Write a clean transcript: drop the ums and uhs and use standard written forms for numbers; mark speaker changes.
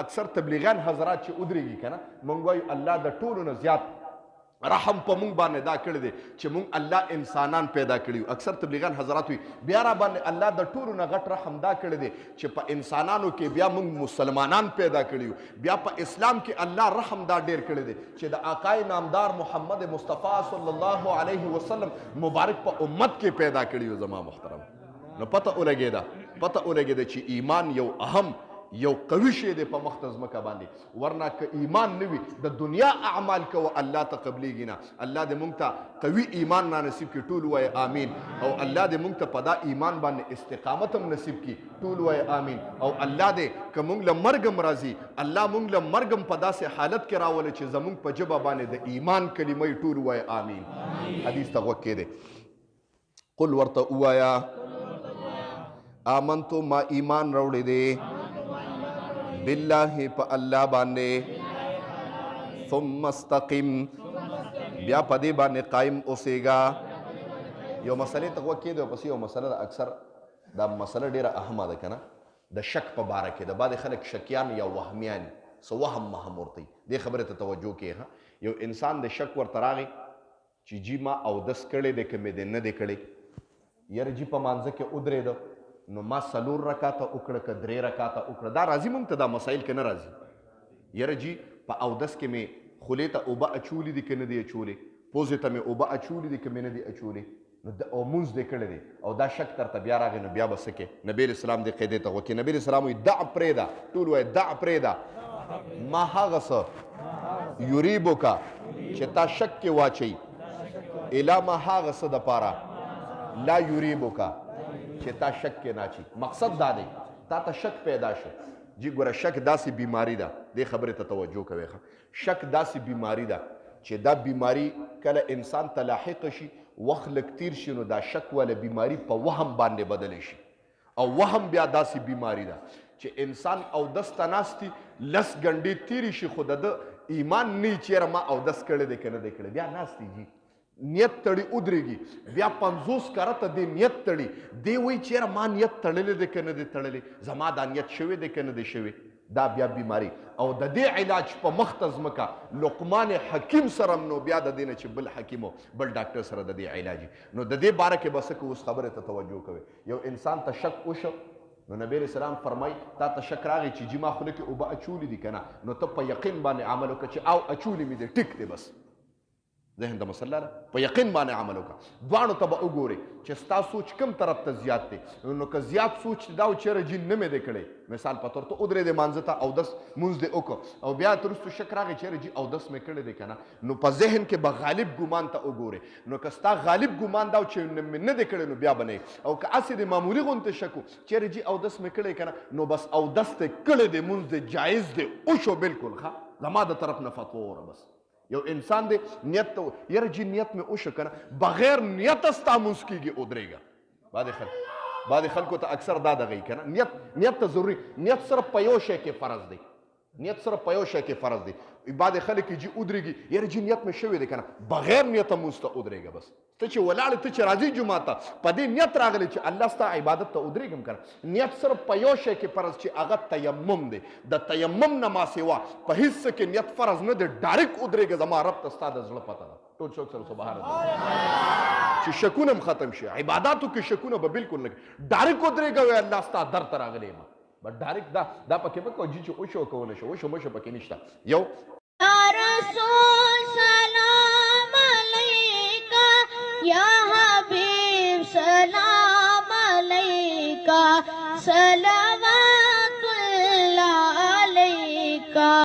Speaker 1: اکثر تبلیغیان حضرات چې ودرېږي که نه موږ وایو الله د ټولو نه زیات رحم په مونږ باندې دا کړی دی چې مونږ الله انسانان پیدا کړي یو. اکثر تبلیغیان حضرات وي بیا را باندې الله د ټولو نه غټ رحم دا کړی دی چې په انسانانو کې بیا مونږ مسلمانان پیدا کړي یو. بیا په اسلام کې الله رحم دا ډېر کړی دی چې د آقای نامدار محمد مصطفی صلی الله علیه وسلم مبارک په امت کې پیدا کړي یو. زما محترم نو پته ولګېده چې ایمان یو اهم یو قوي شی دی په مخ ته ځمکه باندې، ورنه که ایمان نه وي د دنیا اعمال کوه الله ته قبلیږي نه. الله دې موږ ته قوي ایمان را نصیب کړي، ټول وایي آمین. او الله دې موږ ته په دا ایمان باندې استقامت هم نصیب کړي، ټول وایي آمین. او الله دې که موږ له مرګ هم راځي الله موږ له مرګ هم په داسې حالت کې راولي چې زموږ په ژبه باندې د ایمان کلمه ټول وایي آمین. حدیث ته غوږ کېدی قل ورته ووایه آمنتو ما ایمان راوړی دی بالله په الله باندې ثم استقم بیا په دې باندې قائم اوسېږه. یو مسلې ته غوږ کېدی پسې یو مسله ده، اکثر دا مسله ډېره اهمه ده که نه، د شک په باره کې د بعضې خلک شکیان یا وهمیان څه وهم مهم ورته وي. دې خبرې ته توجه کې یو انسان د شک ورته راغی چې جی ما اودس کړی دی که مې دې نه دی کړی، یاره جي په مانځه کې ودرېده نو ما 4 رکاته وکړه که 3 رکاته وکړه، دا راځي موږ ته دا مسایل که نه راځي. یاره جي په اودس کې مې خولې ته اوبه اچولي دي که نه دي اچولې، پوزې ته مې اوبه اچولي دي که مې نه دي اچولې، نو او مونځ دې کړی دی او دا شک درته بیا راغی نو بیا به څه کې. نبي علیه السلام دې قاعدې ته غوږ کې نبي علیه السلام وایي دع پرېږده، ټول وایي دع پرېږده ما هغه څه یریبوکه چې تا شک کې واچوي الا ما هغه څه دپاره لا یریبوکه چې تا شک کې نه اچي. مقصد دا دی تا ته شک پیدا شو، جی ګوره شک داسې بیماری ده، دې خبرې ته توجه کوئ. شک داسې بیماری ده چې دا بیماری کله انسان ته لاحق شي وخت لږ تیر شي نو دا شک والا بیماری په وهم باندې بدلی شي. او وهم بیا داسې بیماری ده چې انسان اودس ته ناستي 10 ګنډې تیرې شي خو د ده ایمان نه وي چېرې ما اودس کړی دی که نه دی کړی، بیا ناستي جي نیت تړي ودرېږي بیا 50 کرته دې نیت تړي، دی وایي چېرې ما نیت تړلی دی که نه دی تړلی، زما دا نیت شوی دی که نه دی شوی، دا بیا بیماری. او د دې علاج په مخ ته ځمکه لقمان حکیم سره نو بیا د دې نه چې بل حکیم او بل ډاکټر سره د دې علاج نو د دې باره کې به څه کوو، اوس خبرې ته توجه کوئ. یو انسان ته شک وشو نو نبی علیه السلام فرمایي تا ته شک راغی چې جي ما خوله کې اوبه اچولي دي که نه، نو ته په یقین باندې عمل وکړه چې او اچولي مې دی ټیک دی، بس ذهن ته مسله ده، په یقین باندې عمل وکړه. دواړو ته به وګورئ چې ستا سوچ کوم طرف ته زیات دی، نو که زیات سوچ دا و چېرې جین نه مې دی کړی، مثال په طور ته ودرېدې مانځه ته اودس مونځ دې وکړه او بیا تر وروستو شک راغی چېرې جي اودس مې کړی دی که نه، نو په ذهن کې به غالب ګمان ته وګورئ. نو که ستا غالب ګمان دا و چې مې نه دی کړی نو بیا به نه او که هسې د معمولي غوندې شک و چېرې جي اودس مې کړی که نه، نو بس اودس دې کړی دی مونځ دې جایز دی وشو بالکل ښه، زما د طرف نه فتوا وره. بس یو انسان دی نیت ته یاره جي نیت مې وشو که نه، بغیر نیته ستا مونځ کېږي ودرېږه. بعضې خلکو ته اکثر دا دغه که نه نیت ته ضروري، نیت صرف په یو شی کې فرض دی، نیت صرف په یو شی کې فرض دی. بعضې خلک جي ودرېږي یاره جي نیت مې شوی دی که نه، بغیر نیته مونځ ته ودرېږه. بس ته چې ولاړې ته چې راځې جومات ته په دې نیت راغلی چې الله ستا عبادت ته ودرېږم که نه، نیت صرف په یو شی کې فرض چې هغه تیمم دی. د تیمم نه ما سوا په هېڅ څه کې نیت فرض نه دی، ډایرکټ ودرېږه زما رب ته ستا د زړه پته ده. ټول څوک سره سبحان الله چې شکونه هم ختم شي، عباداتو کې شکونه به بالکل نه ډایرکټ ودرېږه وایي الله ستا در ته راغلی یم، بس ډایرکټ دا پکې مه کوه جي چې وشو که ونه شو، وشو مشو پکې نشته. یو
Speaker 2: رسول سلام علیکا یا حبیب سلام علیکا صلوات